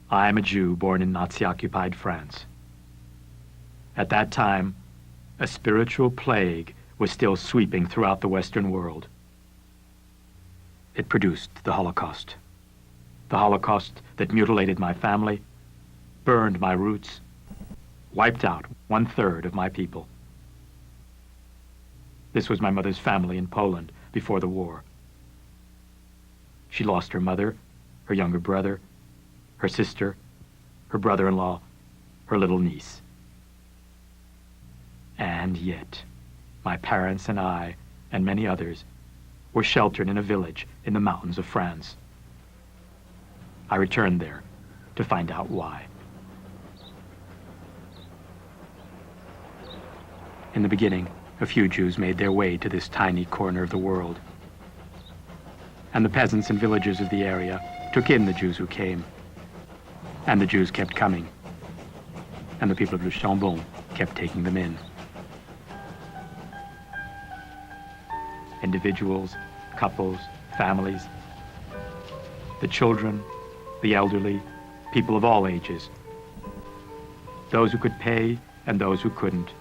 I am a Jew born in Nazi-occupied France. At that time, a spiritual plague was still sweeping throughout the Western world. It produced the Holocaust. The Holocaust that mutilated my family, burned my roots, wiped out 1/3 of my people. This was my mother's family in Poland before the war. She lost her mother, her younger brother, her sister, her brother-in-law, her little niece. And yet, my parents and I, and many others, were sheltered in a village in the mountains of France. I returned there to find out why. In the beginning, a few Jews made their way to this tiny corner of the world. And the peasants and villagers of the area took in the Jews who came. And the Jews kept coming. And the people of Le Chambon kept taking them in. Individuals, couples, families, the children, the elderly, people of all ages, those who could pay and those who couldn't,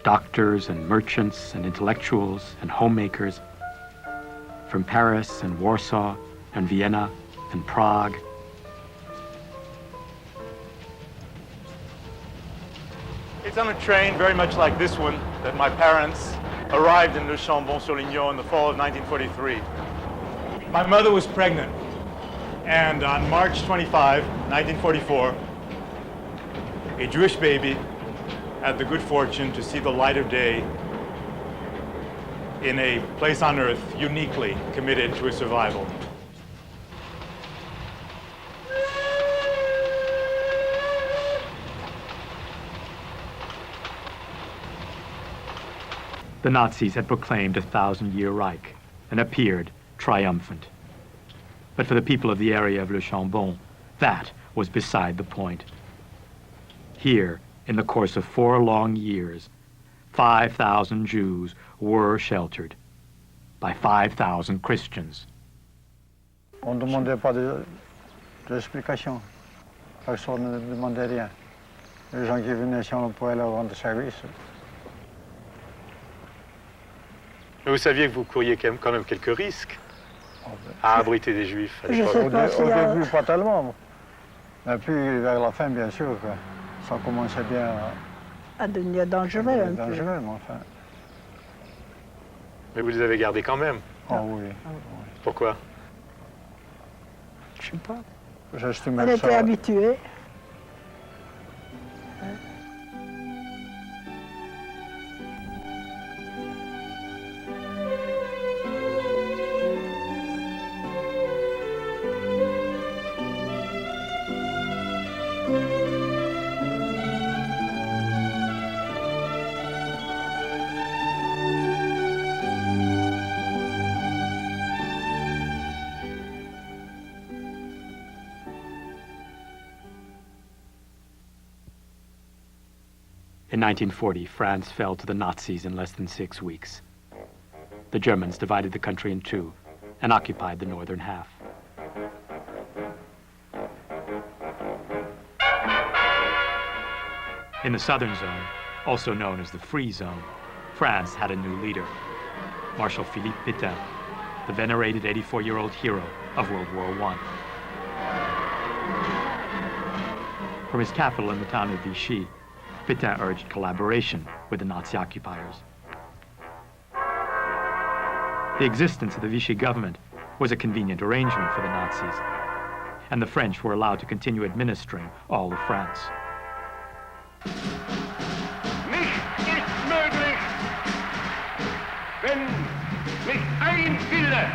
doctors and merchants and intellectuals and homemakers, from Paris and Warsaw and Vienna and Prague. It's on a train very much like this one that my parents arrived in Le Chambon-sur-Lignon in the fall of 1943. My mother was pregnant, and on March 25, 1944, a Jewish baby had the good fortune to see the light of day in a place on earth uniquely committed to its survival. The Nazis had proclaimed a 1,000-year Reich and appeared triumphant. But for the people of the area of Le Chambon, that was beside the point. Here, in the course of 4 long years, 5,000 Jews were sheltered by 5,000 Christians. On ne demandait pas d'explication. Personne ne demandait rien. Les gens qui venaient ici, on pouvait leur rendre service. Mais vous saviez que vous couriez quand même quelques risques à abriter des Juifs à l'époque. Au début, pas tellement. Mais puis, vers la fin, bien sûr, ça commençait bien à devenir dangereux. Dangereux, mais enfin. Mais vous les avez gardés quand même. Ah oui. Pourquoi? Je sais pas. J'estimais On que était ça... habitués. In 1940, France fell to the Nazis in less than 6 weeks. The Germans divided the country in two and occupied the northern half. In the southern zone, also known as the Free Zone, France had a new leader, Marshal Philippe Pétain, the venerated 84-year-old hero of World War I. From his capital in the town of Vichy, Pétain urged collaboration with the Nazi occupiers. The existence of the Vichy government was a convenient arrangement for the Nazis, and the French were allowed to continue administering all of France. Nichts ist möglich, wenn nicht ein Wille.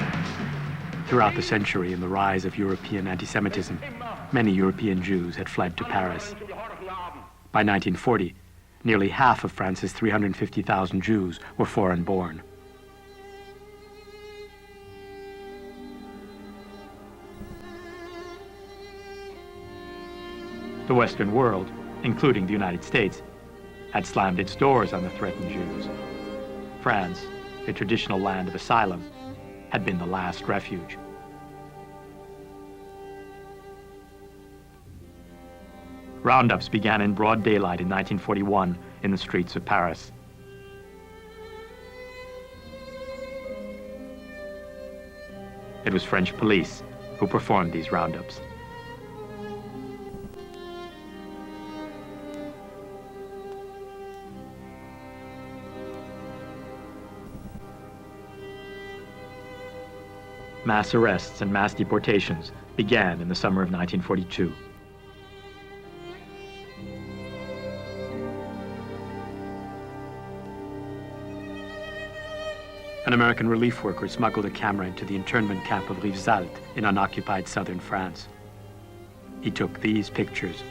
Throughout the century and the rise of European anti-Semitism, many European Jews had fled to Paris. By 1940, nearly half of France's 350,000 Jews were foreign-born. The Western world, including the United States, had slammed its doors on the threatened Jews. France, a traditional land of asylum, had been the last refuge. Roundups began in broad daylight in 1941 in the streets of Paris. It was French police who performed these roundups. Mass arrests and mass deportations began in the summer of 1942. An American relief worker smuggled a camera into the internment camp of Rivesaltes in unoccupied southern France. He took these pictures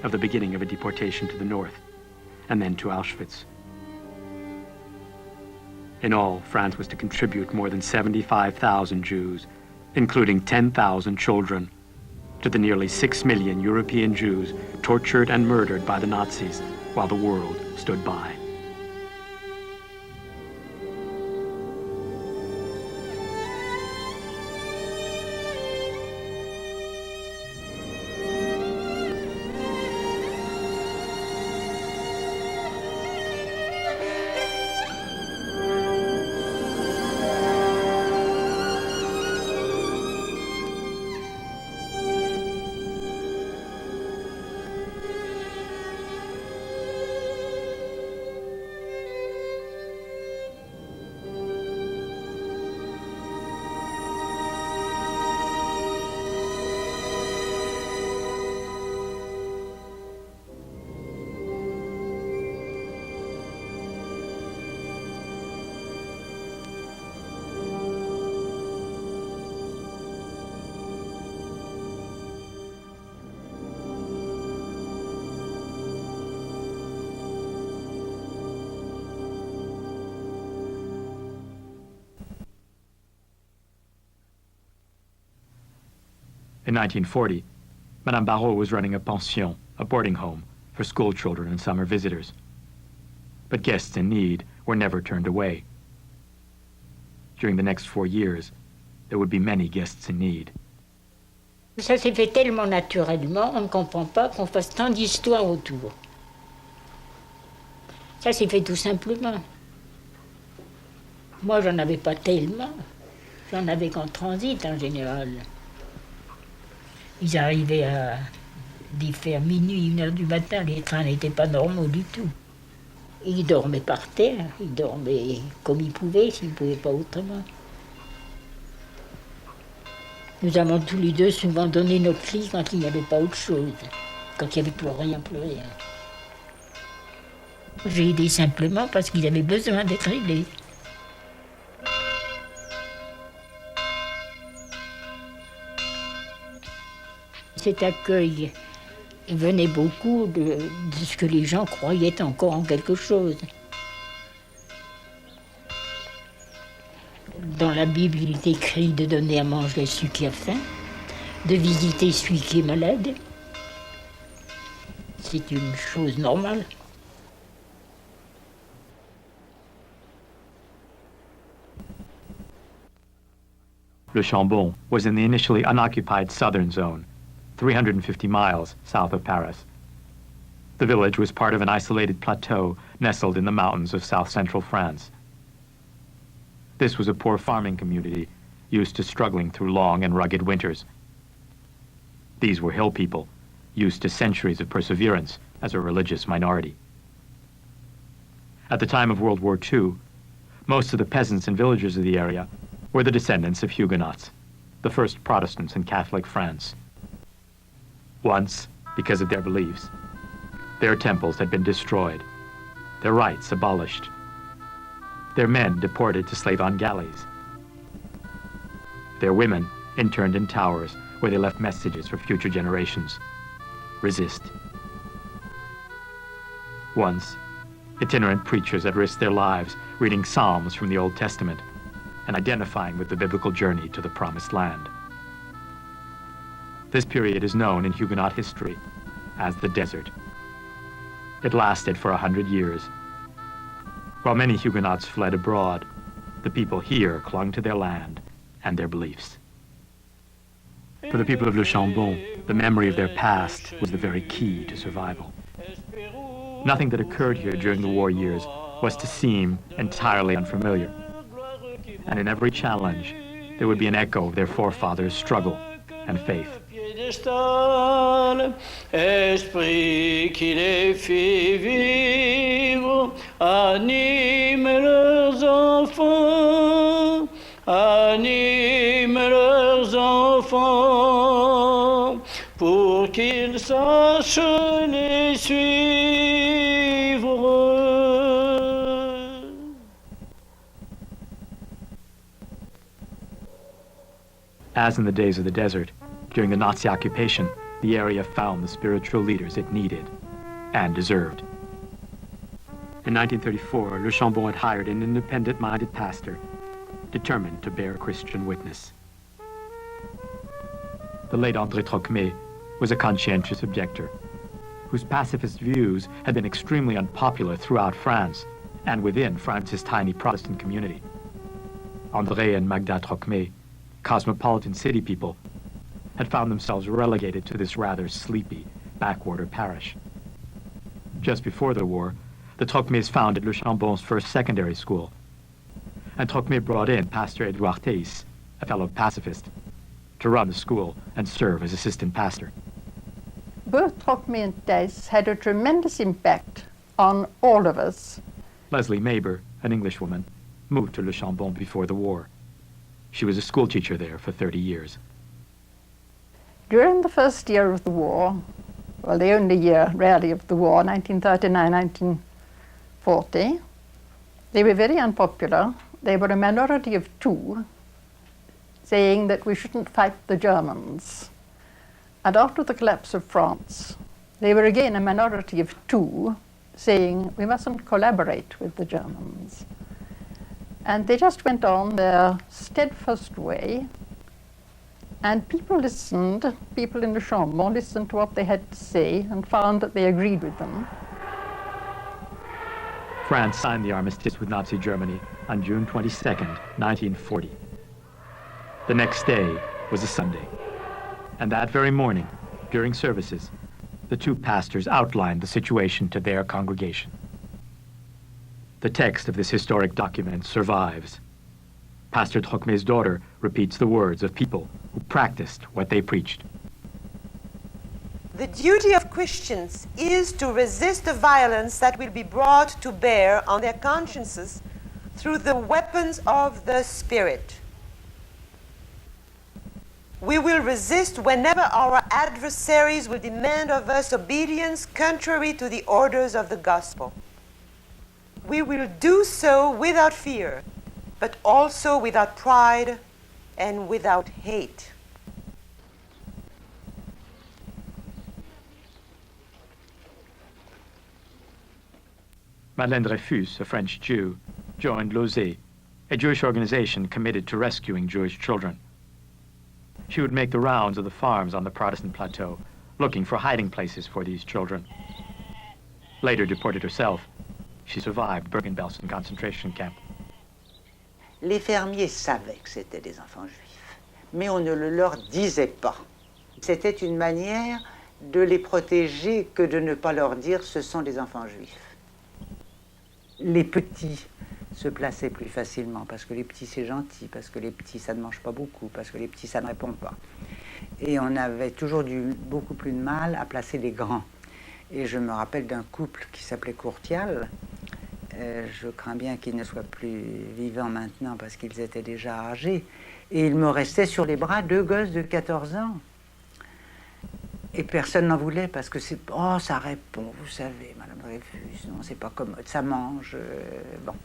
of the beginning of a deportation to the north and then to Auschwitz. In all, France was to contribute more than 75,000 Jews, including 10,000 children, to the nearly 6 million European Jews tortured and murdered by the Nazis while the world stood by. In 1940, Madame Barrault was running a pension, a boarding home, for school children and summer visitors. But guests in need were never turned away. During the next 4 years, there would be many guests in need. Ça s'est fait tellement naturellement, on ne comprend pas qu'on fasse tant d'histoires autour. Ça s'est fait tout simplement. Moi, j'en avais pas tellement. J'en avais qu'en transit en général. Ils arrivaient à faire minuit, 1 heure du matin, les trains n'étaient pas normaux du tout. Ils dormaient par terre, ils dormaient comme ils pouvaient, s'ils ne pouvaient pas autrement. Nous avons tous les deux souvent donné notre lit quand il n'y avait pas autre chose, quand il n'y avait plus rien, plus rien. J'ai aidé simplement parce qu'ils avaient besoin d'être aidés. Cet accueil venait beaucoup de ce que les gens croyaient encore en quelque chose. Dans la Bible, il est écrit de donner à manger à celui qui a faim, de visiter celui qui est malade. C'est une chose normale. Le Chambon was in the initially unoccupied southern zone, 350 miles south of Paris. The village was part of an isolated plateau nestled in the mountains of south-central France. This was a poor farming community used to struggling through long and rugged winters. These were hill people, used to centuries of perseverance as a religious minority. At the time of World War II, most of the peasants and villagers of the area were the descendants of Huguenots, the first Protestants in Catholic France. Once, because of their beliefs, their temples had been destroyed, their rights abolished, their men deported to slave on galleys, their women interned in towers where they left messages for future generations. Resist. Once, itinerant preachers had risked their lives reading Psalms from the Old Testament and identifying with the biblical journey to the Promised Land. This period is known in Huguenot history as the Desert. It lasted for 100 years. While many Huguenots fled abroad, the people here clung to their land and their beliefs. For the people of Le Chambon, the memory of their past was the very key to survival. Nothing that occurred here during the war years was to seem entirely unfamiliar. And in every challenge, there would be an echo of their forefathers' struggle and faith. Esprit qui les fait vivre, anime leurs enfants, anime leurs enfants, pour qu'ils sachent les suivre. As in the days of the desert, during the Nazi occupation, the area found the spiritual leaders it needed and deserved. In 1934, Le Chambon had hired an independent-minded pastor determined to bear Christian witness. The late André Trocmé was a conscientious objector whose pacifist views had been extremely unpopular throughout France and within France's tiny Protestant community. André and Magda Trocmé, cosmopolitan city people, had found themselves relegated to this rather sleepy backwater parish. Just before the war, the Trocmés founded Le Chambon's first secondary school, and Trocmé brought in Pastor Edouard Theis, a fellow pacifist, to run the school and serve as assistant pastor. Both Trocmé and Theis had a tremendous impact on all of us. Leslie Maber, an Englishwoman, moved to Le Chambon before the war. She was a schoolteacher there for 30 years. During the first year of the war, well, the only year really of the war, 1939-1940, they were very unpopular. They were a minority of two, saying that we shouldn't fight the Germans. And after the collapse of France, they were again a minority of two, saying we mustn't collaborate with the Germans. And they just went on their steadfast way. And people listened, people in Le Chambon listened to what they had to say and found that they agreed with them. France signed the armistice with Nazi Germany on June 22nd, 1940. The next day was a Sunday. And that very morning, during services, the two pastors outlined the situation to their congregation. The text of this historic document survives. Pastor Trocmé's daughter repeats the words of people who practiced what they preached. The duty of Christians is to resist the violence that will be brought to bear on their consciences through the weapons of the Spirit. We will resist whenever our adversaries will demand of us obedience contrary to the orders of the gospel. We will do so without fear, but also without pride and without hate. Madeleine Dreyfus, a French Jew, joined Lozé, a Jewish organization committed to rescuing Jewish children. She would make the rounds of the farms on the Protestant plateau, looking for hiding places for these children. Later deported herself, she survived Bergen-Belsen concentration camp. Les fermiers savaient que c'était des enfants juifs, mais on ne le leur disait pas. C'était une manière de les protéger que de ne pas leur dire ce sont des enfants juifs. Les petits se plaçaient plus facilement parce que les petits c'est gentil, parce que les petits ça ne mange pas beaucoup, parce que les petits ça ne répond pas. Et on avait toujours beaucoup plus de mal à placer les grands. Et je me rappelle d'un couple qui s'appelait Courtial. Je crains bien qu'ils ne soient plus vivants maintenant parce qu'ils étaient déjà âgés. Et il me restait sur les bras 2 gosses de 14 ans. Et personne n'en voulait parce que c'est... Oh, ça répond, vous savez, Madame Dreyfus, non, c'est pas commode, ça mange, bon.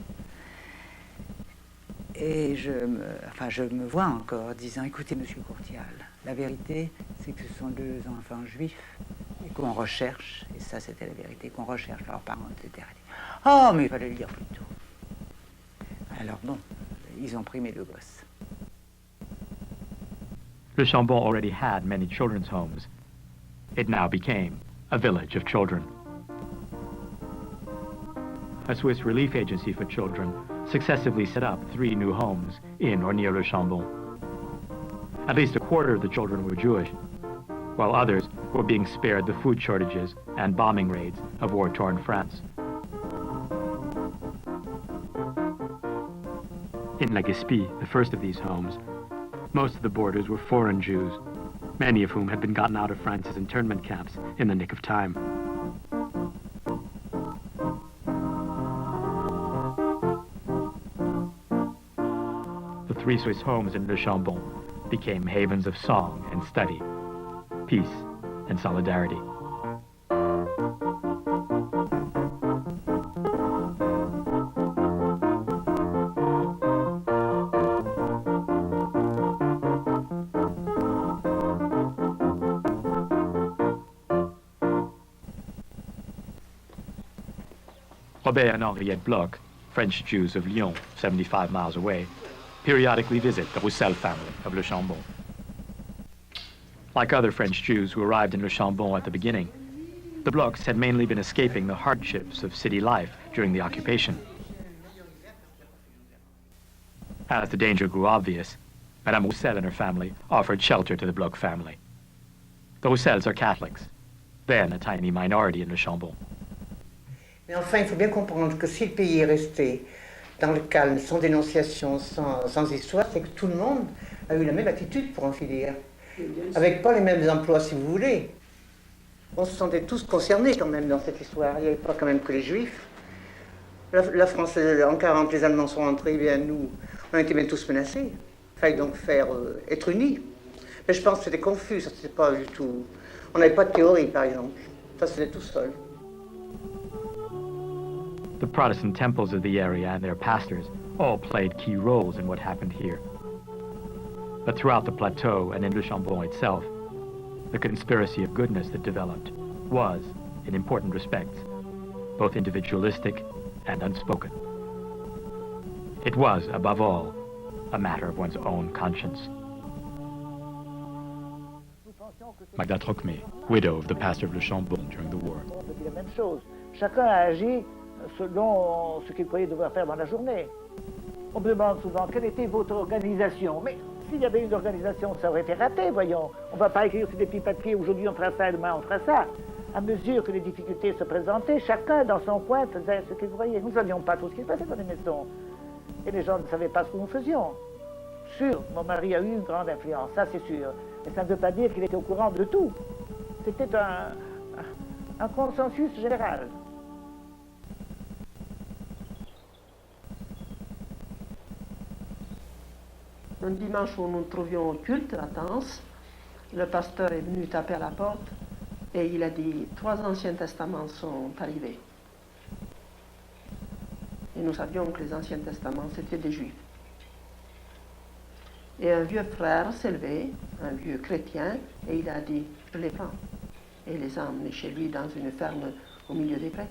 Et je me vois encore disant, écoutez, Monsieur Courtial, la vérité, c'est que ce sont 2 enfants juifs et qu'on recherche, et ça c'était la vérité, qu'on recherche leurs parents, etc. Oh, mais il fallait le dire plus tôt. Alors bon, ils ont pris mes 2 gosses. Le Chambon already had many children's homes. It now became a village of children. A Swiss relief agency for children successively set up 3 new homes in or near Le Chambon. At least a quarter of the children were Jewish, while others were being spared the food shortages and bombing raids of war-torn France. In Legazpi, the first of these homes, most of the boarders were foreign Jews, many of whom had been gotten out of France's internment camps in the nick of time. The 3 Swiss homes in Le Chambon became havens of song and study, peace and solidarity. Robert and Henriette Bloch, French Jews of Lyon, 75 miles away, periodically visit the Roussel family of Le Chambon. Like other French Jews who arrived in Le Chambon at the beginning, the Blochs had mainly been escaping the hardships of city life during the occupation. As the danger grew obvious, Madame Roussel and her family offered shelter to the Bloch family. The Roussels are Catholics, then a tiny minority in Le Chambon. Mais enfin, il faut bien comprendre que si le pays est resté dans le calme, sans dénonciation, sans histoire, c'est que tout le monde a eu la même attitude, pour ainsi dire. Avec pas les mêmes emplois, si vous voulez. On se sentait tous concernés quand même dans cette histoire. Il n'y avait pas quand même que les Juifs. La France, en 40, les Allemands sont rentrés, eh bien nous, on était bien tous menacés. Il fallait donc être unis. Mais je pense que c'était confus, ça c'était pas du tout... On n'avait pas de théorie, par exemple. Ça c'était tout seul. The Protestant temples of the area and their pastors all played key roles in what happened here. But throughout the plateau and in Le Chambon itself, the conspiracy of goodness that developed was, in important respects, both individualistic and unspoken. It was, above all, a matter of one's own conscience. Magda Trocmé, widow of the pastor of Le Chambon during the war. Chacun a agi selon ce qu'il croyait devoir faire dans la journée. On me demande souvent quelle était votre organisation. Mais s'il y avait une organisation, ça aurait été raté, voyons. On ne va pas écrire sur des petits papiers, aujourd'hui on fera ça, demain on fera ça. À mesure que les difficultés se présentaient, chacun dans son coin faisait ce qu'il voyait. Nous ne savions pas tout ce qui se passait dans les maisons. Et les gens ne savaient pas ce que nous faisions. Sûr, mon mari a eu une grande influence, ça c'est sûr. Mais ça ne veut pas dire qu'il était au courant de tout. C'était un consensus général. Un dimanche où nous nous trouvions au culte, à Tence, le pasteur est venu taper à la porte et il a dit « 3 Anciens Testaments sont arrivés ». Et nous savions que les Anciens Testaments, c'était des Juifs. Et un vieux frère s'est levé, un vieux chrétien, et il a dit « Je les prends ». Et il les a emmenés chez lui dans une ferme au milieu des prés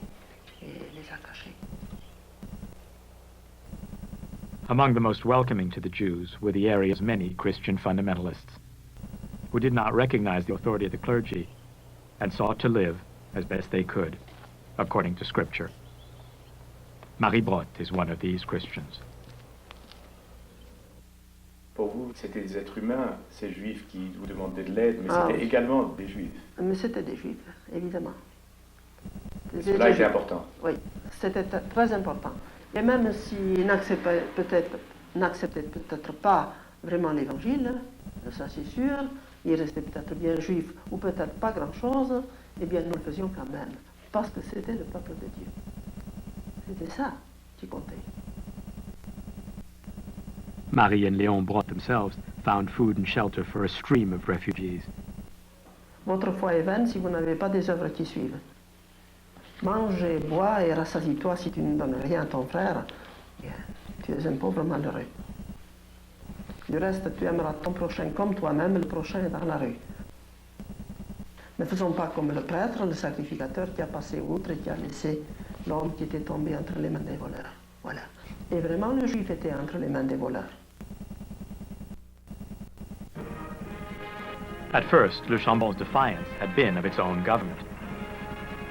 et les a cachés. Among the most welcoming to the Jews were the area's many Christian fundamentalists, who did not recognize the authority of the clergy and sought to live as best they could, according to Scripture. Marie Brott is one of these Christians. Pour vous, c'était des êtres humains, ces Juifs qui vous demandaient de l'aide, mais c'était également des Juifs. Mais c'était des Juifs, évidemment. Cela était important. Oui, c'était très important. Et même s'ils n'acceptaient peut-être pas vraiment l'Évangile, ça c'est sûr, ils restaient peut-être bien juifs ou peut-être pas grand-chose, eh bien nous le faisions quand même, parce que c'était le peuple de Dieu. C'était ça qui comptait. Marie and Léon Brott themselves found food and shelter for a stream of refugees. Votre foi est vaine si vous n'avez pas des œuvres qui suivent. Mange et bois et rassasie-toi si tu ne donnes rien à ton frère. Bien, tu es un pauvre malheureux. Du reste, tu aimeras ton prochain comme toi-même, le prochain est dans la rue. Ne faisons pas comme le prêtre, le sacrificateur qui a passé outre et qui a laissé l'homme qui était tombé entre les mains des voleurs. Voilà. Et vraiment, le juif était entre les mains des voleurs. At first, Le Chambon's defiance had been of its own government.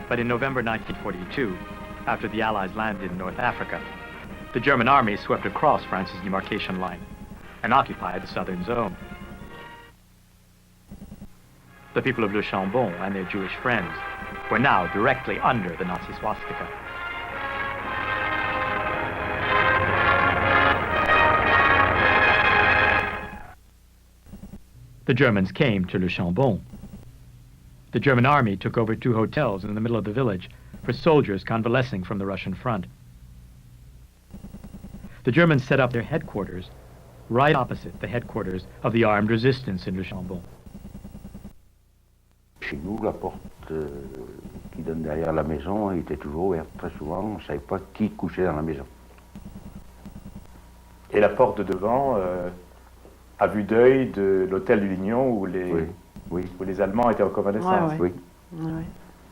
But in November 1942, after the Allies landed in North Africa, the German army swept across France's demarcation line and occupied the southern zone. The people of Le Chambon and their Jewish friends were now directly under the Nazi swastika. The Germans came to Le Chambon. The German army took over 2 hotels in the middle of the village for soldiers convalescing from the Russian front. The Germans set up their headquarters right opposite the headquarters of the armed resistance in Le Chambon. Chez nous, la porte qui donne derrière la maison était toujours ouverte. Très souvent, on ne savait pas qui couchait dans la maison. Et la porte de devant, à vue d'œil de l'hôtel du Lignon où les Allemands étaient en convalescence. Oui.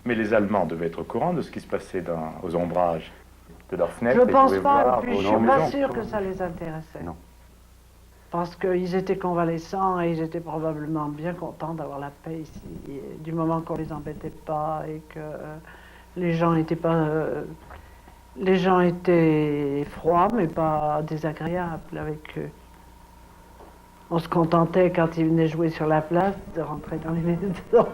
Mais les Allemands devaient être au courant de ce qui se passait aux ombrages de leurs fenêtres. Je ne pense et pas, voir puis je vos ne suis pas maisons. sûre que ça les intéressait. Non. Parce qu'ils étaient convalescents et ils étaient probablement bien contents d'avoir la paix ici. Et du moment qu'on les embêtait pas et que les gens étaient pas... les gens étaient froids mais pas désagréables avec eux. On se contentait quand ils venaient jouer sur la place de rentrer dans les maisons.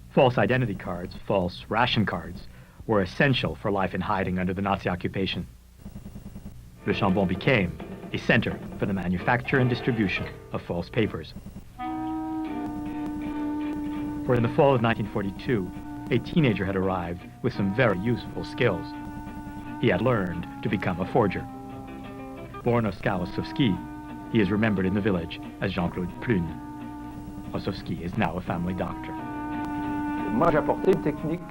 False identity cards, false ration cards, were essential for life in hiding under the Nazi occupation. Le Chambon became a center for the manufacture and distribution of false papers. For in the fall of 1942, a teenager had arrived with some very useful skills. He had learned to become a forger. Born Oskar Ossowski, he is remembered in the village as Jean-Claude Prune. Ossowski is now a family doctor. Moi, j'apportais une technique.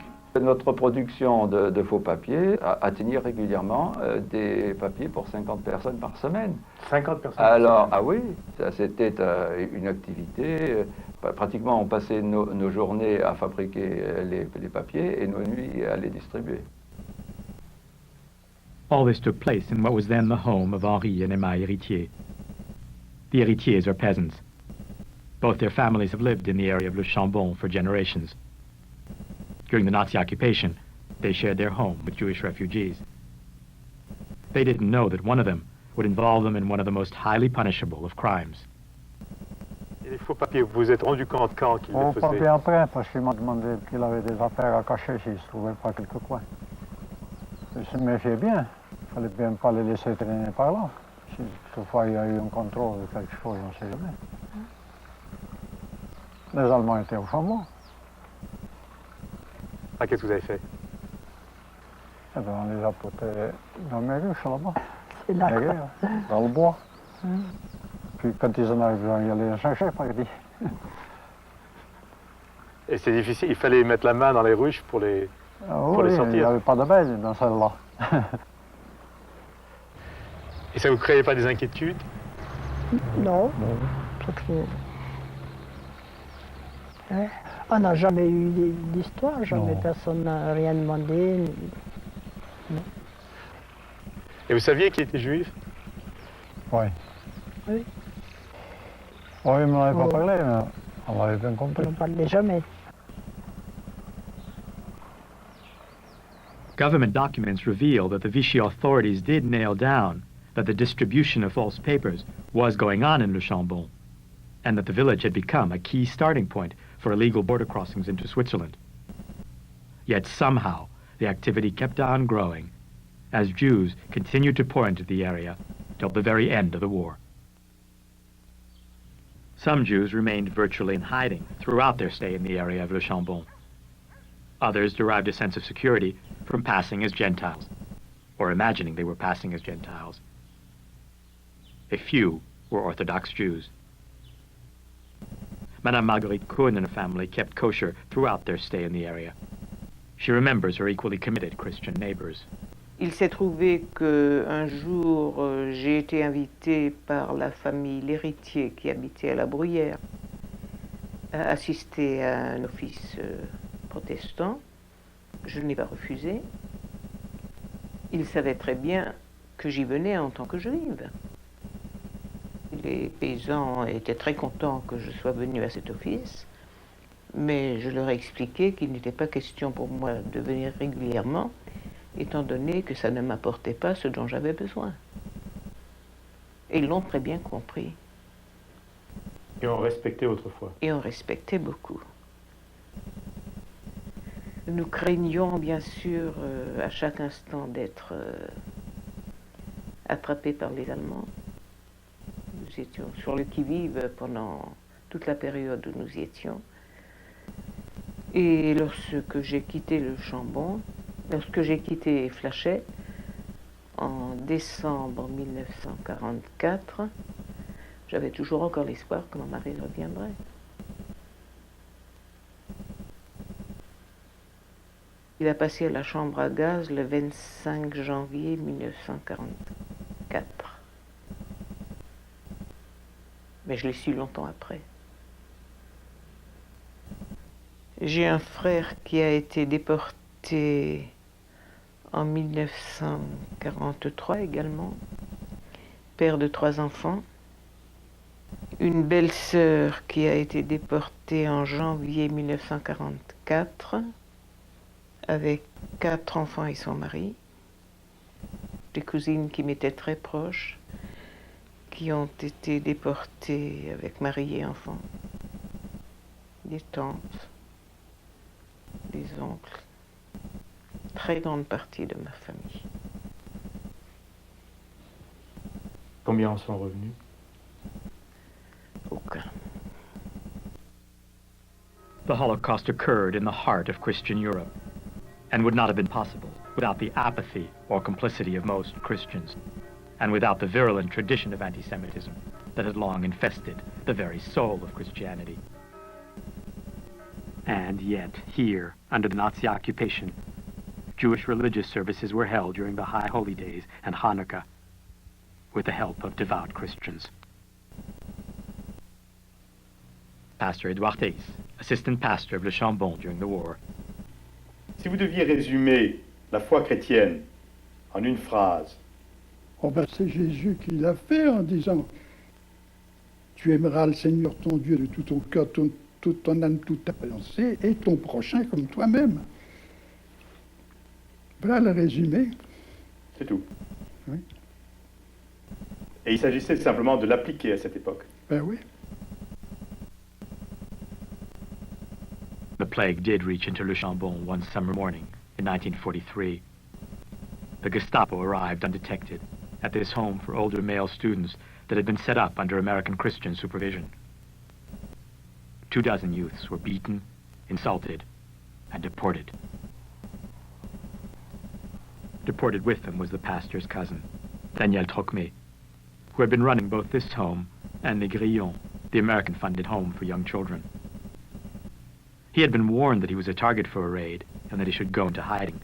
Notre production de faux papiers atteignait régulièrement des papiers pour 50 personnes par semaine. 50 personnes Alors, ah oui, c'était une activité. Pratiquement, on passait nos journées à fabriquer les papiers et nos nuits à les distribuer. All this took place in what was then the home of Henri and Emma Héritier. The Héritiers are peasants. Both their families have lived in the area of Le Chambon for generations. During the Nazi occupation, they shared their home with Jewish refugees. They didn't know that one of them would involve them in one of the most highly punishable of crimes. Et les faux papiers, vous vous êtes rendu compte quand qu'il les faisait? Papier après, parce qu'il m'a demandé qu'il avait des affaires à cacher s'il ne se trouvait pas quelque coin. Il se méfiait bien. Il ne fallait bien pas les laisser traîner par là. Si toutefois il y a eu un contrôle de quelque chose, on ne sait jamais. Les Allemands étaient au Chambon. Ah, qu'est-ce que vous avez fait? Eh bien, on les a portés dans mes ruches là-bas. C'est là, Derrière, dans le bois. Puis quand ils en arrivent, il y allait les chercher, par dit. Et c'est difficile, il fallait mettre la main dans les ruches pour les Oui, sortir. il n'y avait pas d'abeilles dans celle-là. Et ça ne vous créait pas des inquiétudes? Non, pas trop. Hein? On n'a jamais eu d'histoire, jamais personne n'a rien demandé. Non. Et vous saviez qu'il était juif? Oui. Oui. Oui, il ne m'en avait pas parlé, mais on l'avait bien compris. On ne parlait jamais. Government documents reveal that the Vichy authorities did nail down that the distribution of false papers was going on in Le Chambon, and that the village had become a key starting point for illegal border crossings into Switzerland. Yet somehow, the activity kept on growing as Jews continued to pour into the area till the very end of the war. Some Jews remained virtually in hiding throughout their stay in the area of Le Chambon. Others derived a sense of security from passing as Gentiles, or imagining they were passing as Gentiles. A few were Orthodox Jews. Madame Marguerite Kuhn and her family kept kosher throughout their stay in the area. She remembers her equally committed Christian neighbors. Il s'est trouvé qu'un jour, j'ai été invitée par la famille L'Héritier qui habitait à La Bruyère à assister à un office protestant. Je n'ai pas refusé. Ils savaient très bien que j'y venais en tant que juive. Les paysans étaient très contents que je sois venue à cet office, mais je leur ai expliqué qu'il n'était pas question pour moi de venir régulièrement, étant donné que ça ne m'apportait pas ce dont j'avais besoin. Et ils l'ont très bien compris. Et on respectait autrefois. Et on respectait beaucoup. Nous craignions bien sûr à chaque instant d'être attrapés par les Allemands. Nous étions sur le qui-vive pendant toute la période où nous y étions. Et lorsque j'ai quitté le Chambon, lorsque j'ai quitté Flachet, en décembre 1944, j'avais toujours encore l'espoir que mon mari reviendrait. Il a passé à la chambre à gaz le 25 janvier 1944. Mais je l'ai su longtemps après. J'ai un frère qui a été déporté en 1943 également, père de 3 enfants. Une belle-sœur qui a été déportée en janvier 1944 avec 4 enfants et son mari. Des cousines qui m'étaient très proches, qui ont été déportées avec mari et enfants. Des tantes, des oncles, très grande partie de ma famille. Combien en sont revenus? Aucun. The Holocaust occurred in the heart of Christian Europe and would not have been possible without the apathy or complicity of most Christians and without the virulent tradition of anti-Semitism that had long infested the very soul of Christianity. And yet, here, under the Nazi occupation, Jewish religious services were held during the High Holy Days and Hanukkah with the help of devout Christians. Pastor Edouard Theis, assistant pastor of Le Chambon during the war. Si vous deviez résumer la foi chrétienne en une phrase. Oh ben c'est Jésus qui l'a fait en disant « Tu aimeras le Seigneur ton Dieu de tout ton cœur, toute ton âme, toute ta pensée, et ton prochain comme toi-même. » Voilà le résumé. C'est tout. Oui. Et il s'agissait simplement de l'appliquer à cette époque. Ben oui. The plague did reach into Le Chambon one summer morning in 1943. The Gestapo arrived undetected at this home for older male students that had been set up under American Christian supervision. 24 youths were beaten, insulted, and deported. Deported with them was the pastor's cousin, Daniel Trocmé, who had been running both this home and Les Grillons, the American-funded home for young children. He had been warned that he was a target for a raid and that he should go into hiding.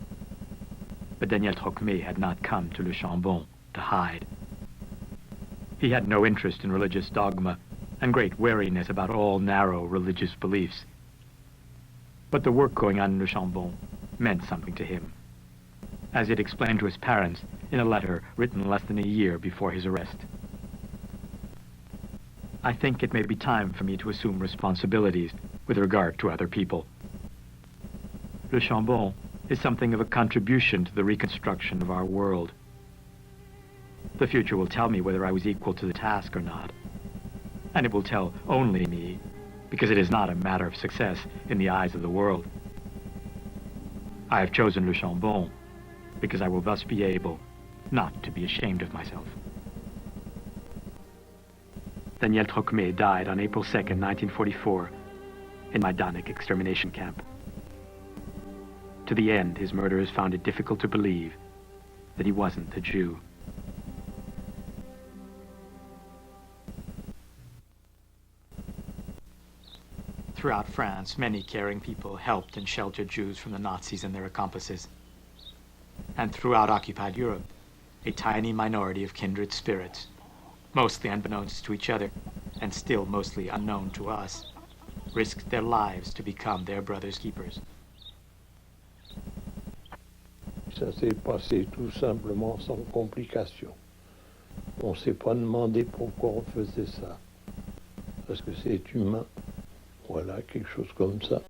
But Daniel Trocmé had not come to Le Chambon to hide. He had no interest in religious dogma and great wariness about all narrow religious beliefs. But the work going on in Le Chambon meant something to him, as he had explained to his parents in a letter written less than a year before his arrest. I think it may be time for me to assume responsibilities with regard to other people. Le Chambon is something of a contribution to the reconstruction of our world. The future will tell me whether I was equal to the task or not. And it will tell only me, because it is not a matter of success in the eyes of the world. I have chosen Le Chambon because I will thus be able not to be ashamed of myself. Daniel Trocmé died on April 2nd, 1944, in Majdanek extermination camp. To the end, his murderers found it difficult to believe that he wasn't a Jew. Throughout France, many caring people helped and sheltered Jews from the Nazis and their accomplices. And throughout occupied Europe, a tiny minority of kindred spirits, mostly unbeknownst to each other, and still mostly unknown to us, risked their lives to become their brother's keepers. Ça s'est passé tout simplement sans complication. On ne s'est pas demandé pourquoi on faisait ça. Parce que c'est humain. Voilà, quelque chose comme ça.